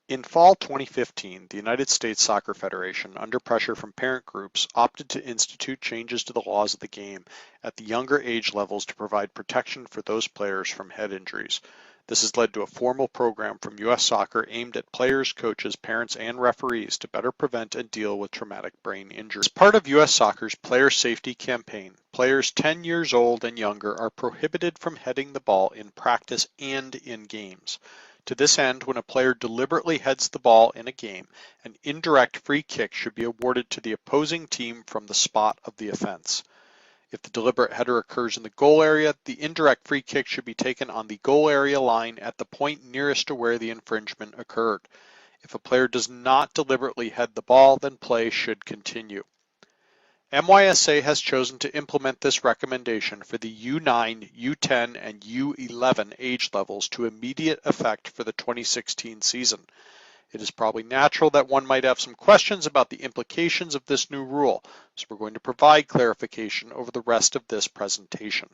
In fall 2015, the United States Soccer Federation, under pressure from parent groups, opted to institute changes to the laws of the game at the younger age levels to provide protection for those players from head injuries. This has led to a formal program from U.S. Soccer aimed at players, coaches, parents, and referees to better prevent and deal with traumatic brain injury. As part of U.S. Soccer's player safety campaign, players 10 years old and younger are prohibited from heading the ball in practice and in games. To this end, when a player deliberately heads the ball in a game, an indirect free kick should be awarded to the opposing team from the spot of the offense. If the deliberate header occurs in the goal area, the indirect free kick should be taken on the goal area line at the point nearest to where the infringement occurred. If a player does not deliberately head the ball, then play should continue. MYSA has chosen to implement this recommendation for the U9, U10, and U11 age levels to immediate effect for the 2016 season. It is probably natural that one might have some questions about the implications of this new rule, so we're going to provide clarification over the rest of this presentation.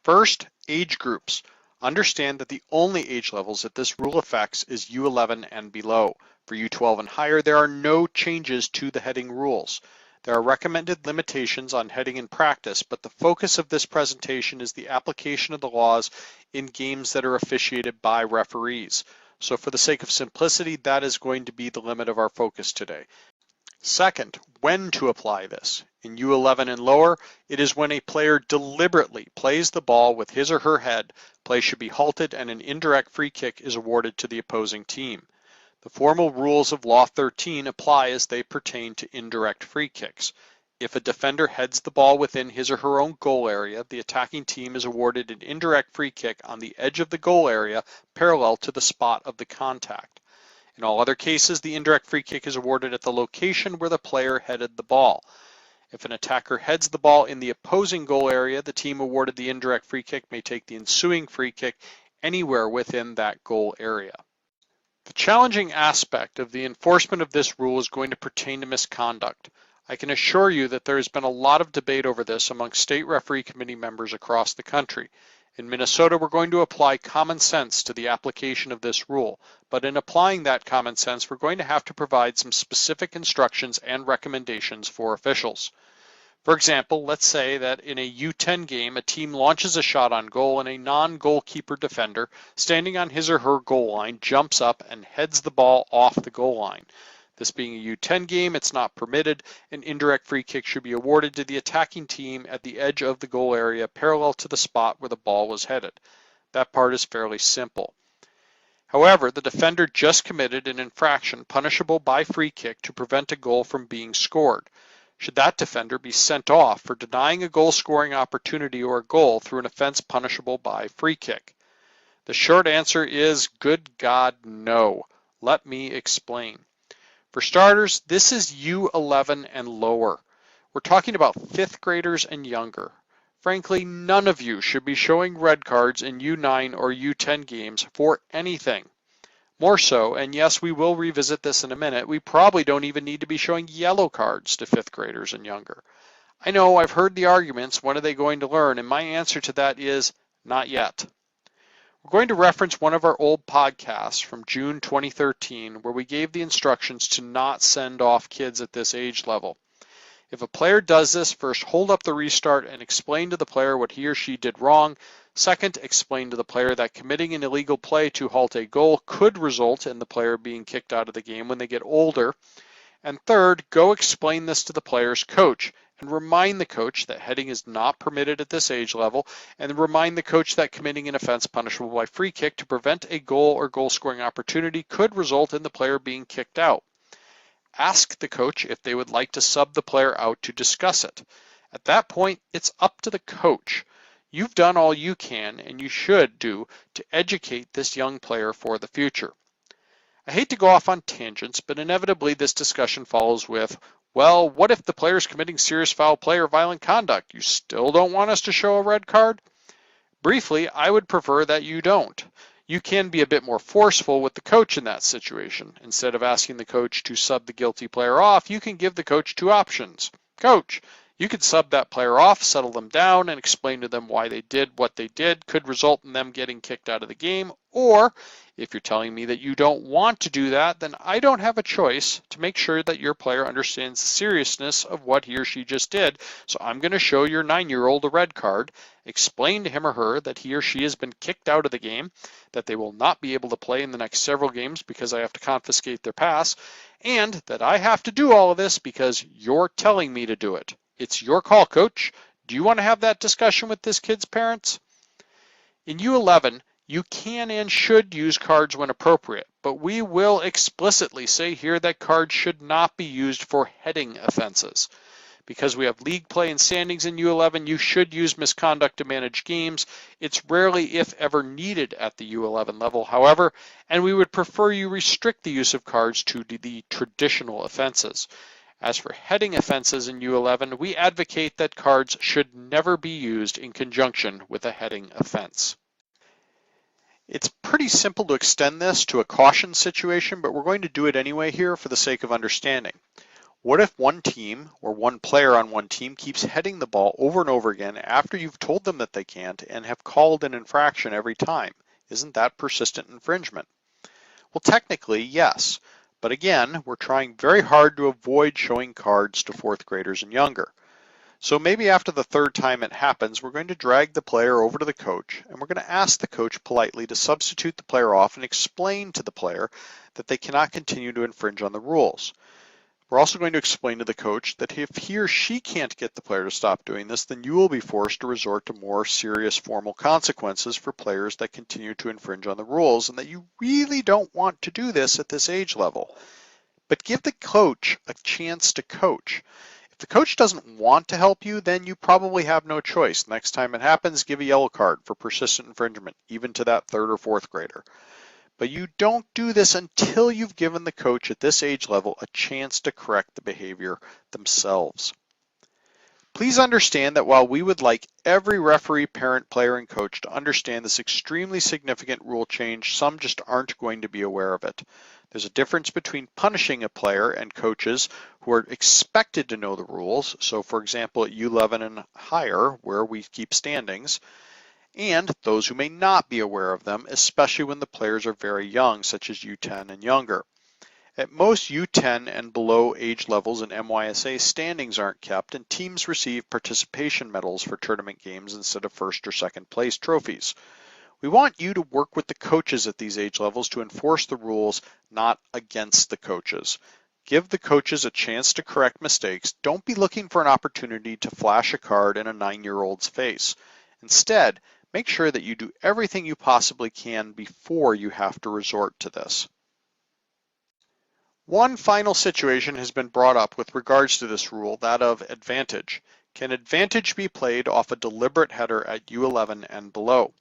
First, age groups. Understand that the only age levels that this rule affects is U11 and below. For U12 and higher, there are no changes to the heading rules. There are recommended limitations on heading in practice, but the focus of this presentation is the application of the laws in games that are officiated by referees. So for the sake of simplicity, that is going to be the limit of our focus today. Second, when to apply this. In U11 and lower, it is when a player deliberately plays the ball with his or her head, play should be halted and an indirect free kick is awarded to the opposing team. The formal rules of Law 13 apply as they pertain to indirect free kicks. If a defender heads the ball within his or her own goal area, the attacking team is awarded an indirect free kick on the edge of the goal area parallel to the spot of the contact. In all other cases, the indirect free kick is awarded at the location where the player headed the ball. If an attacker heads the ball in the opposing goal area, the team awarded the indirect free kick may take the ensuing free kick anywhere within that goal area. The challenging aspect of the enforcement of this rule is going to pertain to misconduct. I can assure you that there has been a lot of debate over this among state referee committee members across the country. In Minnesota, we're going to apply common sense to the application of this rule, but in applying that common sense, we're going to have to provide some specific instructions and recommendations for officials. For example, let's say that in a U10 game, a team launches a shot on goal and a non-goalkeeper defender standing on his or her goal line jumps up and heads the ball off the goal line. This being a U10 game, it's not permitted. An indirect free kick should be awarded to the attacking team at the edge of the goal area parallel to the spot where the ball was headed. That part is fairly simple. However, the defender just committed an infraction punishable by free kick to prevent a goal from being scored. Should that defender be sent off for denying a goal scoring opportunity or a goal through an offense punishable by free kick? The short answer is, good God, no. Let me explain. For starters, this is U11 and lower. We're talking about 5th graders and younger. Frankly, none of you should be showing red cards in U9 or U10 games for anything. More so, and yes, we will revisit this in a minute, we probably don't even need to be showing yellow cards to 5th graders and younger. I know I've heard the arguments, when are they going to learn? And my answer to that is, not yet. We're going to reference one of our old podcasts from June 2013 where we gave the instructions to not send off kids at this age level. If a player does this, first hold up the restart and explain to the player what he or she did wrong. Second, explain to the player that committing an illegal play to halt a goal could result in the player being kicked out of the game when they get older. And third, go explain this to the player's coach and remind the coach that heading is not permitted at this age level, and remind the coach that committing an offense punishable by free kick to prevent a goal or goal scoring opportunity could result in the player being kicked out. Ask the coach if they would like to sub the player out to discuss it. At that point, it's up to the coach. You've done all you can and you should do to educate this young player for the future. I hate to go off on tangents, but inevitably this discussion follows with, well, what if the player is committing serious foul play or violent conduct? You still don't want us to show a red card? Briefly, I would prefer that you don't. You can be a bit more forceful with the coach in that situation. Instead of asking the coach to sub the guilty player off, you can give the coach 2 options. Coach, you could sub that player off, settle them down, and explain to them why they did what they did could result in them getting kicked out of the game, Or if you're telling me that you don't want to do that, then I don't have a choice to make sure that your player understands the seriousness of what he or she just did. So I'm going to show your 9-year-old a red card, explain to him or her that he or she has been kicked out of the game, that they will not be able to play in the next several games because I have to confiscate their pass, and that I have to do all of this because you're telling me to do it. It's your call, coach. Do you want to have that discussion with this kid's parents? In U11, you can and should use cards when appropriate, but we will explicitly say here that cards should not be used for heading offenses. Because we have league play and standings in U11, you should use misconduct to manage games. It's rarely, if ever, needed at the U11 level, however, and we would prefer you restrict the use of cards to the traditional offenses. As for heading offenses in U11, we advocate that cards should never be used in conjunction with a heading offense. It's pretty simple to extend this to a caution situation, but we're going to do it anyway here for the sake of understanding. What if one team or one player on one team keeps heading the ball over and over again after you've told them that they can't and have called an infraction every time? Isn't that persistent infringement? Well, technically, yes. But again, we're trying very hard to avoid showing cards to fourth graders and younger. So maybe after the third time it happens, we're going to drag the player over to the coach, and we're going to ask the coach politely to substitute the player off and explain to the player that they cannot continue to infringe on the rules. We're also going to explain to the coach that if he or she can't get the player to stop doing this, then you will be forced to resort to more serious formal consequences for players that continue to infringe on the rules, and that you really don't want to do this at this age level. But give the coach a chance to coach. If the coach doesn't want to help you, then you probably have no choice. Next time it happens, give a yellow card for persistent infringement, even to that third or fourth grader. But you don't do this until you've given the coach at this age level a chance to correct the behavior themselves. Please understand that while we would like every referee, parent, player, and coach to understand this extremely significant rule change, some just aren't going to be aware of it. There's a difference between punishing a player and coaches who are expected to know the rules. So for example, at U11 and higher, where we keep standings, and those who may not be aware of them, especially when the players are very young, such as U10 and younger. At most U10 and below age levels in MYSA, standings aren't kept, and teams receive participation medals for tournament games instead of first or second place trophies. We want you to work with the coaches at these age levels to enforce the rules, not against the coaches. Give the coaches a chance to correct mistakes. Don't be looking for an opportunity to flash a card in a 9-year-old's face. Instead, make sure that you do everything you possibly can before you have to resort to this. One final situation has been brought up with regards to this rule, that of advantage. Can advantage be played off a deliberate header at U11 and below?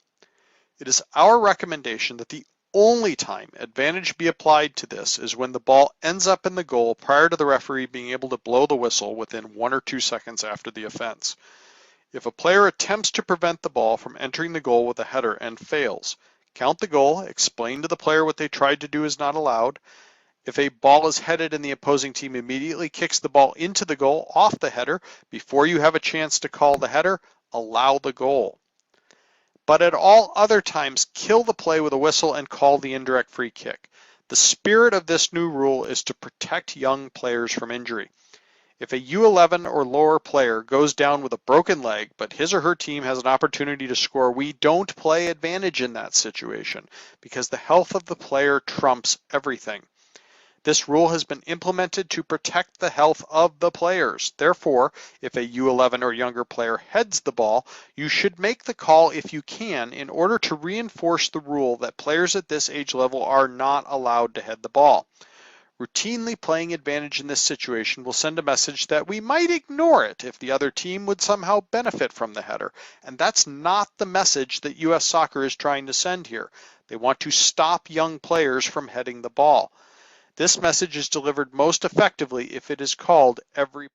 It is our recommendation that the only time advantage be applied to this is when the ball ends up in the goal prior to the referee being able to blow the whistle within 1 or 2 seconds after the offense. If a player attempts to prevent the ball from entering the goal with a header and fails, count the goal, explain to the player what they tried to do is not allowed. If a ball is headed and the opposing team immediately kicks the ball into the goal off the header before you have a chance to call the header, allow the goal. But at all other times, kill the play with a whistle and call the indirect free kick. The spirit of this new rule is to protect young players from injury. If a U11 or lower player goes down with a broken leg, but his or her team has an opportunity to score, we don't play advantage in that situation because the health of the player trumps everything. This rule has been implemented to protect the health of the players. Therefore, if a U11 or younger player heads the ball, you should make the call if you can in order to reinforce the rule that players at this age level are not allowed to head the ball. Routinely playing advantage in this situation will send a message that we might ignore it if the other team would somehow benefit from the header. And that's not the message that U.S. Soccer is trying to send here. They want to stop young players from heading the ball. This message is delivered most effectively if it is called every